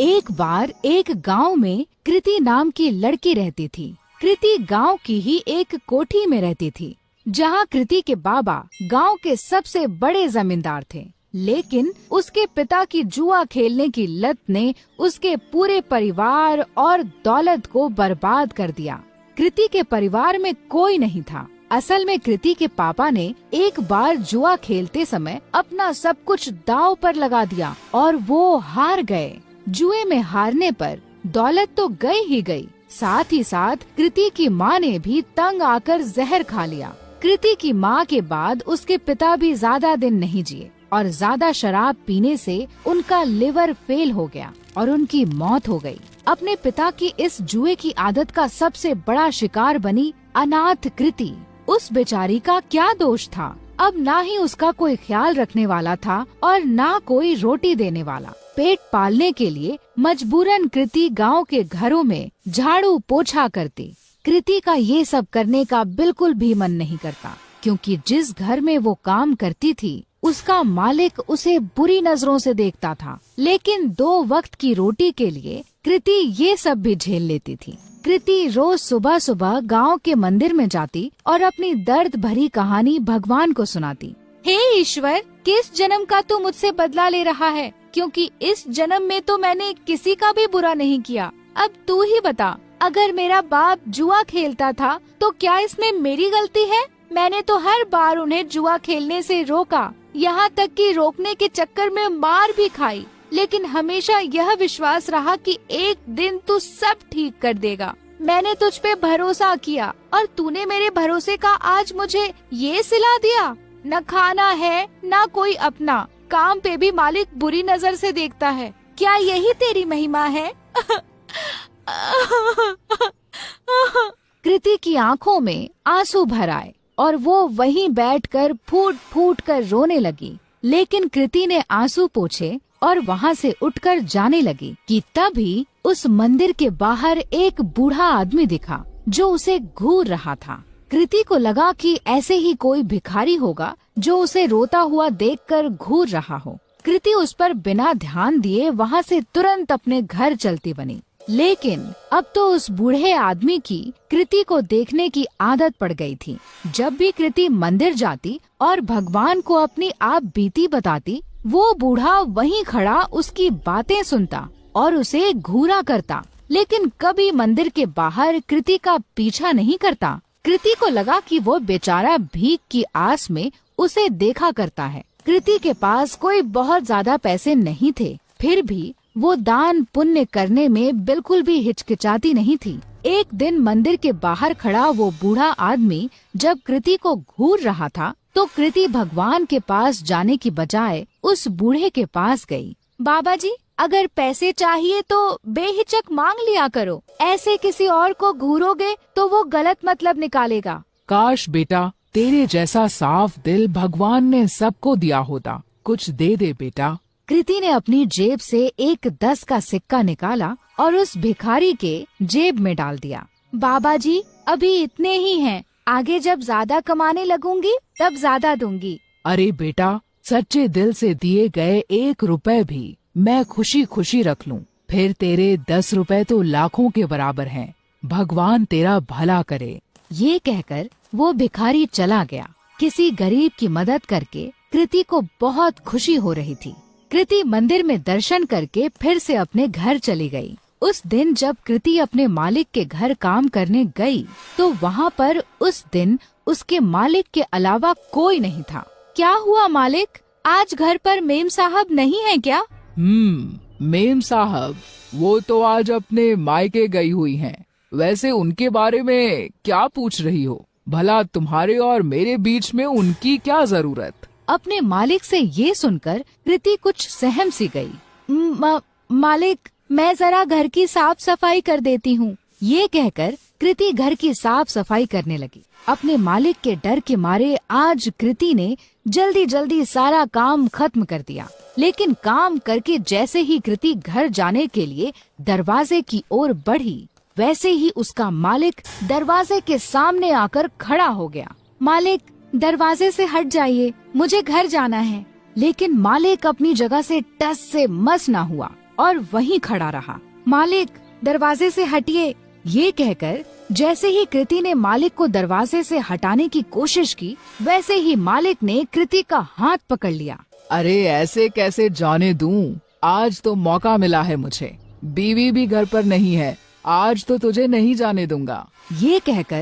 एक बार एक गांव में कृति नाम की लड़की रहती थी। कृति गांव की ही एक कोठी में रहती थी, जहां कृति के बाबा गांव के सबसे बड़े जमींदार थे। लेकिन उसके पिता की जुआ खेलने की लत ने उसके पूरे परिवार और दौलत को बर्बाद कर दिया। कृति के परिवार में कोई नहीं था। असल में कृति के पापा ने एक बार जुआ खेलते समय अपना सब कुछ दांव पर लगा दिया और वो हार गए। जुए में हारने पर दौलत तो गई ही गई, साथ ही साथ कृति की माँ ने भी तंग आकर जहर खा लिया। कृति की माँ के बाद उसके पिता भी ज्यादा दिन नहीं जिए और ज्यादा शराब पीने से उनका लिवर फेल हो गया और उनकी मौत हो गई। अपने पिता की इस जुए की आदत का सबसे बड़ा शिकार बनी अनाथ कृति। उस बेचारी का क्या दोष था? अब ना ही उसका कोई ख्याल रखने वाला था और ना कोई रोटी देने वाला। पेट पालने के लिए मजबूरन कृति गांव के घरों में झाड़ू पोछा करती। कृति का ये सब करने का बिल्कुल भी मन नहीं करता, क्योंकि जिस घर में वो काम करती थी उसका मालिक उसे बुरी नजरों से देखता था। लेकिन 2 वक्त की रोटी के लिए कृति ये सब भी झेल लेती थी। कृति रोज सुबह सुबह गांव के मंदिर में जाती और अपनी दर्द भरी कहानी भगवान को सुनाती। हे ईश्वर, किस जन्म का तू मुझसे बदला ले रहा है? क्योंकि इस जन्म में तो मैंने किसी का भी बुरा नहीं किया। अब तू ही बता, अगर मेरा बाप जुआ खेलता था तो क्या इसमें मेरी गलती है? मैंने तो हर बार उन्हें जुआ खेलने से रोका, यहाँ तक कि रोकने के चक्कर में मार भी खाई, लेकिन हमेशा यह विश्वास रहा कि एक दिन तू सब ठीक कर देगा। मैंने तुझ पे भरोसा किया और तूने मेरे भरोसे का आज मुझे ये सिला दिया। न खाना है न कोई अपना, काम पे भी मालिक बुरी नजर से देखता है। क्या यही तेरी महिमा है? कृति की आंखों में आंसू भर आए और वो वहीं बैठकर फूट फूट कर रोने लगी। लेकिन कृति ने आंसू पोंछे और वहाँ से उठकर जाने लगी कि तभी उस मंदिर के बाहर एक बूढ़ा आदमी दिखा जो उसे घूर रहा था। कृति को लगा कि ऐसे ही कोई भिखारी होगा जो उसे रोता हुआ देखकर घूर रहा हो। कृति उस पर बिना ध्यान दिए वहाँ से तुरंत अपने घर चलती बनी। लेकिन अब तो उस बूढ़े आदमी की कृति को देखने की आदत पड़ गई थी। जब भी कृति मंदिर जाती और भगवान को अपनी आप बीती बताती, वो बूढ़ा वहीं खड़ा उसकी बातें सुनता और उसे घूरा करता, लेकिन कभी मंदिर के बाहर कृति का पीछा नहीं करता। कृति को लगा कि वो बेचारा भीख की आस में उसे देखा करता है। कृति के पास कोई बहुत ज्यादा पैसे नहीं थे, फिर भी वो दान पुण्य करने में बिल्कुल भी हिचकिचाती नहीं थी। एक दिन मंदिर के बाहर खड़ा वो बूढ़ा आदमी जब कृति को घूर रहा था, तो कृति भगवान के पास जाने की बजाय उस बूढ़े के पास गई। बाबा जी, अगर पैसे चाहिए तो बेहिचक मांग लिया करो। ऐसे किसी और को घूरोगे तो वो गलत मतलब निकालेगा। काश बेटा, तेरे जैसा साफ दिल भगवान ने सबको दिया होता। कुछ दे दे बेटा। कृति ने अपनी जेब से एक 10 का सिक्का निकाला और उस भिखारी के जेब में डाल दिया। बाबा जी, अभी इतने ही हैं, आगे जब ज्यादा कमाने लगूंगी तब ज्यादा दूंगी। अरे बेटा, सच्चे दिल से दिए गए 1 रुपए भी मैं खुशी खुशी रख लूं, फिर तेरे 10 रुपए तो लाखों के बराबर हैं। भगवान तेरा भला करे। ये कहकर वो भिखारी चला गया। किसी गरीब की मदद करके कृति को बहुत खुशी हो रही थी। कृति मंदिर में दर्शन करके फिर से अपने घर चली गई। उस दिन जब कृति अपने मालिक के घर काम करने गई, तो वहाँ पर उस दिन उसके मालिक के अलावा कोई नहीं था। क्या हुआ मालिक, आज घर पर मेम साहब नहीं है क्या? मेम साहब, वो तो आज अपने मायके गई हुई हैं। वैसे उनके बारे में क्या पूछ रही हो? भला तुम्हारे और मेरे बीच में उनकी क्या जरूरत? अपने मालिक से ये सुनकर कृति कुछ सहम सी गई। मालिक, मैं जरा घर की साफ सफाई कर देती हूँ। ये कहकर कृति घर की साफ सफाई करने लगी। अपने मालिक के डर के मारे आज कृति ने जल्दी जल्दी सारा काम खत्म कर दिया। लेकिन काम करके जैसे ही कृति घर जाने के लिए दरवाजे की ओर बढ़ी, वैसे ही उसका मालिक दरवाजे के सामने आकर खड़ा हो गया। मालिक, दरवाजे से हट जाइए, मुझे घर जाना है। लेकिन मालिक अपनी जगह से टस से मस न हुआ और वहीं खड़ा रहा। मालिक, दरवाजे से हटिए, ये कहकर जैसे ही कृति ने मालिक को दरवाजे से हटाने की कोशिश की, वैसे ही मालिक ने कृति का हाथ पकड़ लिया। अरे ऐसे कैसे जाने दूं? आज तो मौका मिला है मुझे, बीवी भी घर पर नहीं है, आज तो तुझे नहीं जाने दूंगा। ये कहकर